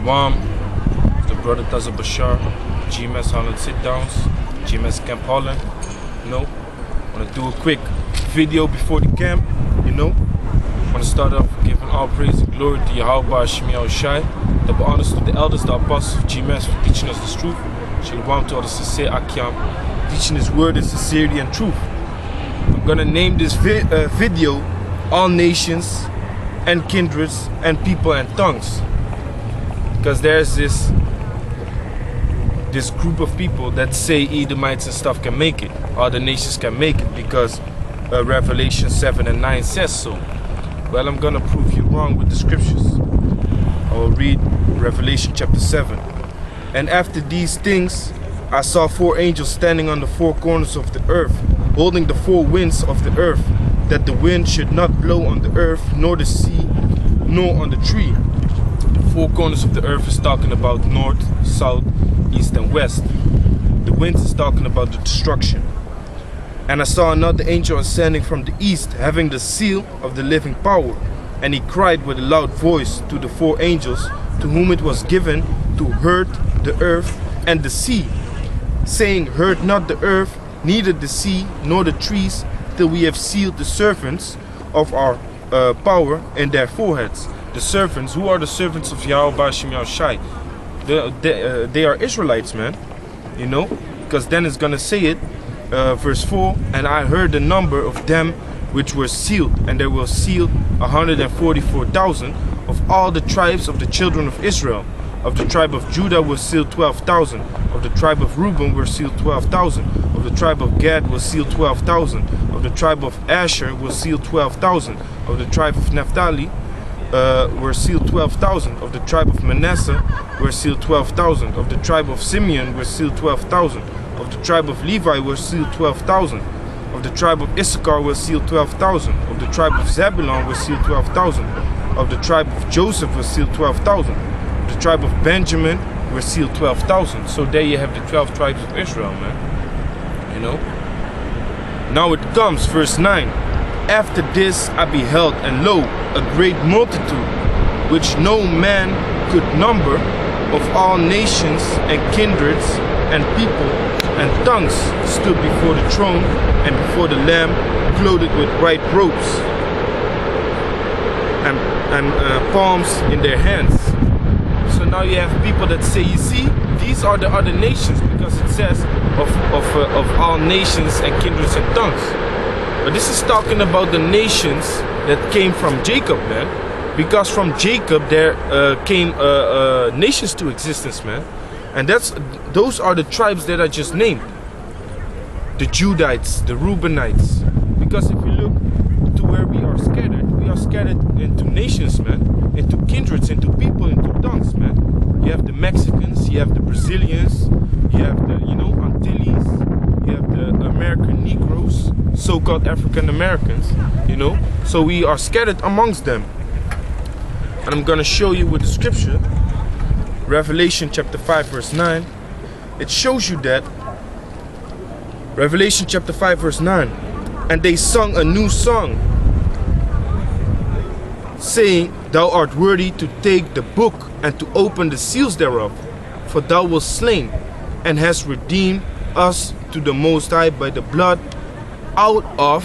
Shalom, it's the brother Taza Bashar, GMS Holland sit downs, GMS Camp Holland. I want to do a quick video before the camp. I want to start off giving all praise and glory to Yahweh Shemiel Shai, double honors to the elders, the apostles of GMS for teaching us this truth. Shalom to all the sincere Akyam, teaching his word in sincerity and truth. I'm gonna name this video All Nations and Kindreds and People and Tongues, because there's this group of people that say Edomites and stuff can make it, other nations can make it, because Revelation 7 and 9 says so. Well, I'm gonna prove you wrong with the scriptures. I will read Revelation chapter 7. And after these things I saw 4 angels standing on the 4 corners of the earth, holding the 4 winds of the earth, that the wind should not blow on the earth, nor the sea, nor on the tree. The 4 corners of the earth is talking about north, south, east and west. The winds is talking about the destruction. And I saw another angel ascending from the east, having the seal of the living power. And he cried with a loud voice to the 4 angels, to whom it was given to hurt the earth and the sea, saying, hurt not the earth, neither the sea, nor the trees, till we have sealed the servants of our power in their foreheads. The servants, who are the servants of Yahweh Shemiel Shai? They are Israelites, man. Because then it's gonna say it, verse 4, and I heard the number of them which were sealed, and there were sealed 144,000 of all the tribes of the children of Israel. Of the tribe of Judah were sealed 12,000. Of the tribe of Reuben were sealed 12,000. Of the tribe of Gad was sealed 12,000. Of the tribe of Asher was sealed 12,000. Of the tribe of Naphtali were sealed 12,000. Of the tribe of Manasseh were sealed 12,000. Of the tribe of Simeon were sealed 12,000. Of the tribe of Levi were sealed 12,000. Of the tribe of Issachar were sealed 12,000. Of the tribe of Zebulun were sealed 12,000. Of the tribe of Joseph was sealed 12,000. Of the tribe of Benjamin were sealed 12,000. So there you have the 12 tribes of Israel, man. Now it comes, verse 9. After this I beheld, and lo, a great multitude, which no man could number, of all nations and kindreds and people and tongues, stood before the throne and before the Lamb, clothed with white robes and palms in their hands. So now you have people that say, you see, these are the other nations, because it says of all nations and kindreds and tongues. But this is talking about the nations that came from Jacob, man. Because from Jacob there came nations to existence, man. And those are the tribes that I just named. The Judites, the Reubenites. Because if you look to where we are scattered into nations, man. Into kindreds, into people, into tongues, man. You have the Mexicans, you have the Brazilians, you have the, Antilles, you have the American Negroes, so-called African Americans, So we are scattered amongst them. And I'm gonna show you with the scripture, Revelation chapter 5 verse 9. It shows you that. Revelation chapter 5 verse 9. And they sung a new song, saying, thou art worthy to take the book and to open the seals thereof, for thou wast slain and hast redeemed us to the Most High by the blood out of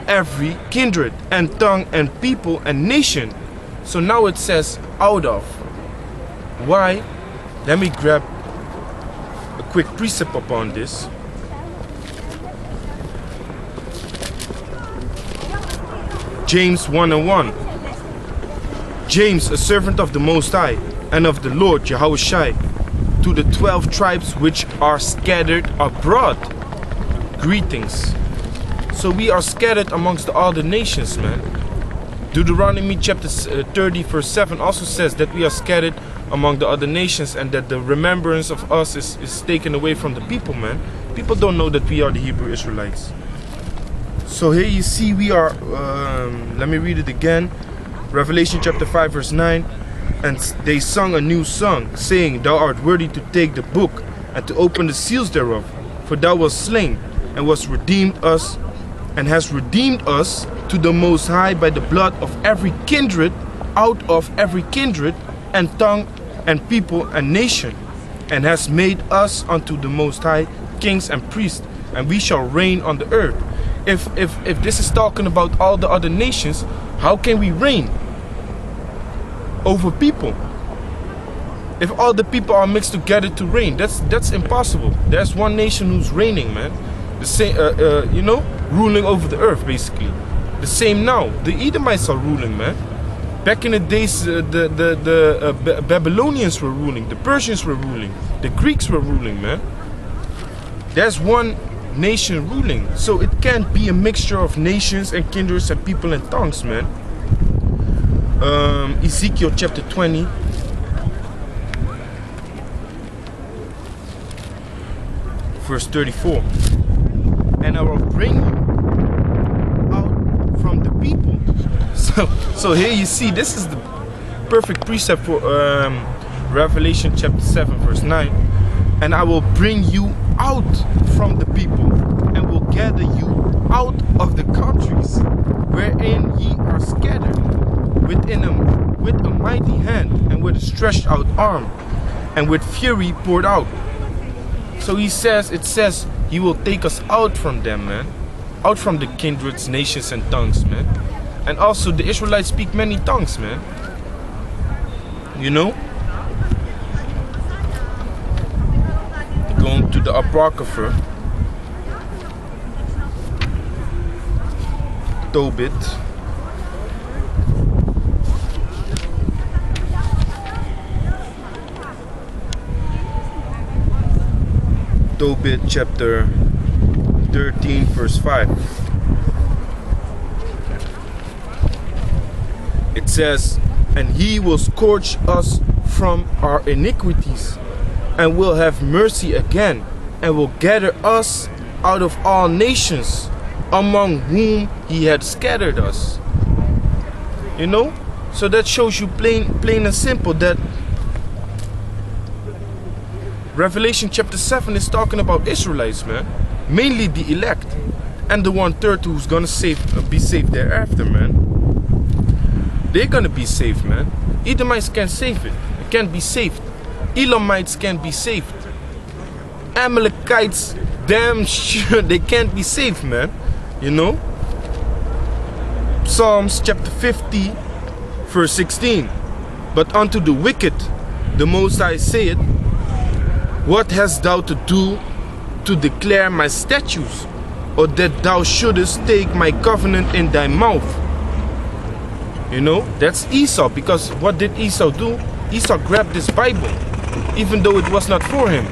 every kindred and tongue and people and nation. So now it says out of. Why? Let me grab a quick precept upon this. James 1:1. James, a servant of the Most High and of the Lord Yahweh Shai, to the 12 tribes which are scattered abroad, greetings. So we are scattered amongst all the nations, man. Deuteronomy chapter 30 verse 7 also says that we are scattered among the other nations, and that the remembrance of us is taken away from the people, man. People don't know that we are the Hebrew Israelites. So here you see we are, let me read it again. Revelation chapter 5 verse 9. And they sung a new song, saying, thou art worthy to take the book and to open the seals thereof, for thou wast slain and hast redeemed us to the Most High by the blood of every kindred, out of every kindred and tongue and people and nation, and has made us unto the Most High kings and priests, and we shall reign on the earth. If this is talking about all the other nations, how can we reign over people? If all the people are mixed together to reign, that's impossible. There's one nation who's reigning, man. The same, ruling over the earth, basically. The same now. The Edomites are ruling, man. Back in the days, the Babylonians were ruling, the Persians were ruling, the Greeks were ruling, man. There's one nation ruling, so it can't be a mixture of nations and kindreds and people and tongues, man. Ezekiel chapter 20. Verse 34. And I will bring you out from the people. So here you see, this is the perfect precept for Revelation chapter 7 verse 9. And I will bring you out from the people, and will gather you out of the countries wherein ye are scattered, with a mighty hand, and with a stretched out arm, and with fury poured out. So it says he will take us out from them, man. Out from the kindreds, nations and tongues, man. And also the Israelites speak many tongues, man. You know? Going to the Apocrypha. Tobit. Tobit chapter 13 verse 5. It says, and he will scourge us from our iniquities, and will have mercy again, and will gather us out of all nations, among whom he had scattered us. You know? So that shows you plain and simple that Revelation chapter 7 is talking about Israelites, man. Mainly the elect. And the 1/3 who's gonna be saved thereafter, man. They're gonna be saved, man. Edomites can't save it. It can't be saved. Elamites can't be saved. Amalekites, damn sure they can't be saved, man. You know? Psalms chapter 50 verse 16. But unto the wicked the Most High saith, what hast thou to do to declare my statutes, or that thou shouldest take my covenant in thy mouth? You know, that's Esau, because what did Esau do? Esau grabbed this Bible, even though it was not for him.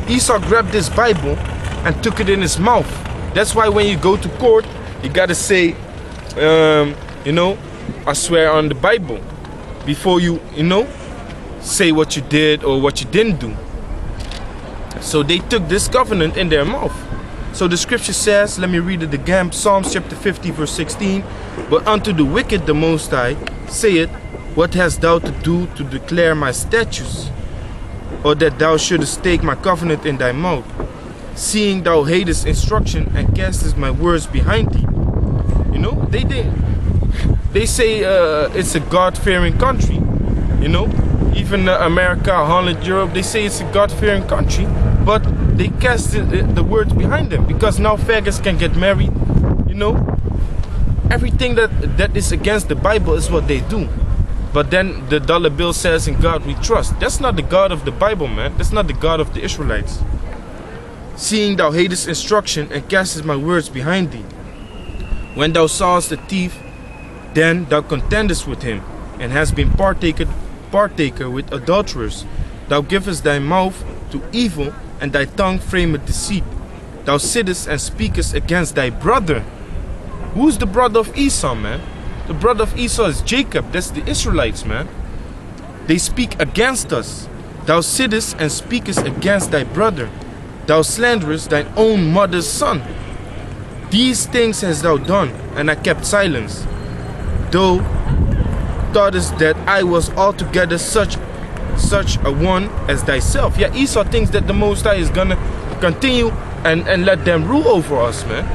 Esau grabbed this Bible and took it in his mouth. That's why when you go to court, you gotta say, I swear on the Bible, before you, say what you did or what you didn't do. So they took this covenant in their mouth. So the scripture says, let me read it again, Psalms chapter 50 verse 16. But unto the wicked the Most High saith, what hast thou to do to declare my statutes, or that thou shouldest take my covenant in thy mouth, seeing thou hatest instruction and castest my words behind thee? You know, they say it's a God-fearing country. You know, even America, Holland, Europe, they say it's a God-fearing country, but they cast the words behind them, because now faggots can get married. You know, everything that is against the Bible is what they do. But then the dollar bill says, in God we trust. That's not the God of the Bible, man. That's not the God of the Israelites. Seeing thou hatest instruction and castest my words behind thee. When thou sawest a thief, then thou contendest with him, and hast been partaker with adulterers. Thou givest thy mouth to evil, and thy tongue frameth deceit. Thou sittest and speakest against thy brother. Who's the brother of Esau, man? The brother of Esau is Jacob. That's the Israelites, man. They speak against us. Thou sittest and speakest against thy brother. Thou slanderest thine own mother's son. These things hast thou done, and I kept silence. Thou thoughtest that I was altogether such a one as thyself. Yeah, Esau thinks that the Most High is gonna continue and let them rule over us, man.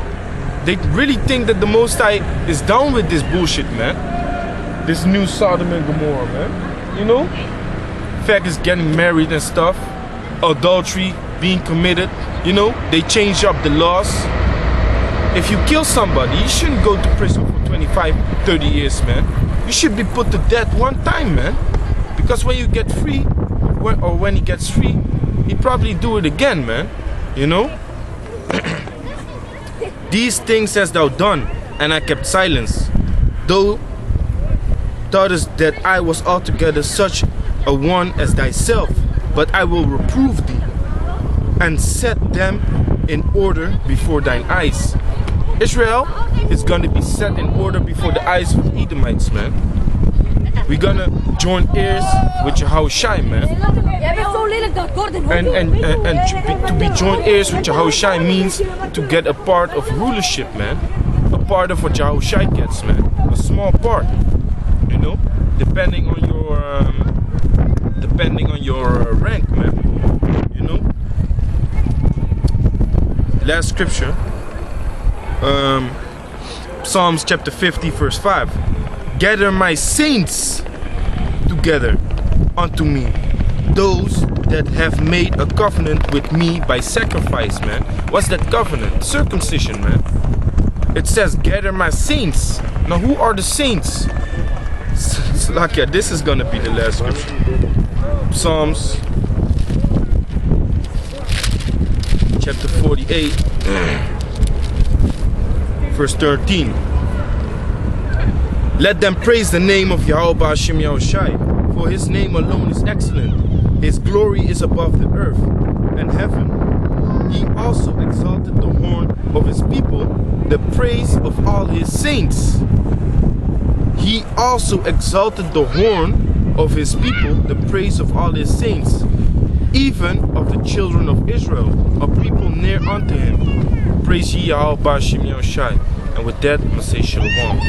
They really think that the Most High is down with this bullshit, man. This new Sodom and Gomorrah, man. You know? fact is getting married and stuff, adultery being committed, you know, they change up the laws. If you kill somebody, you shouldn't go to prison for 25, 30 years, man. You should be put to death one time, man. Because when you get free, when he gets free, he probably do it again, man. You know? These things hast thou done, and I kept silence. Thou thoughtest that I was altogether such a one as thyself, but I will reprove thee, and set them in order before thine eyes. Israel is gonna be set in order before the eyes of the Edomites, man. We're gonna join heirs with Yahushai, man. And to be joint heirs with Yahushai means to get a part of rulership, man. A part of what Yahushai gets, man. A small part, you know, depending on your rank, man. You know. Last scripture, Psalms chapter 50, verse 5. Gather my saints together unto me, those that have made a covenant with me by sacrifice, man. What's that covenant? Circumcision, man. It says, gather my saints. Now, who are the saints? Slakia, this is gonna be the last scripture. Psalms chapter 48, verse 13. Let them praise the name of Yahweh Hashem Yahushai, for his name alone is excellent. His glory is above the earth and heaven. He also exalted the horn of his people, the praise of all his saints. He also exalted the horn of his people, the praise of all his saints, even of the children of Israel, a people near unto him. Praise ye Yahweh Hashem Yahushai. And with that, I'm going to say shalom.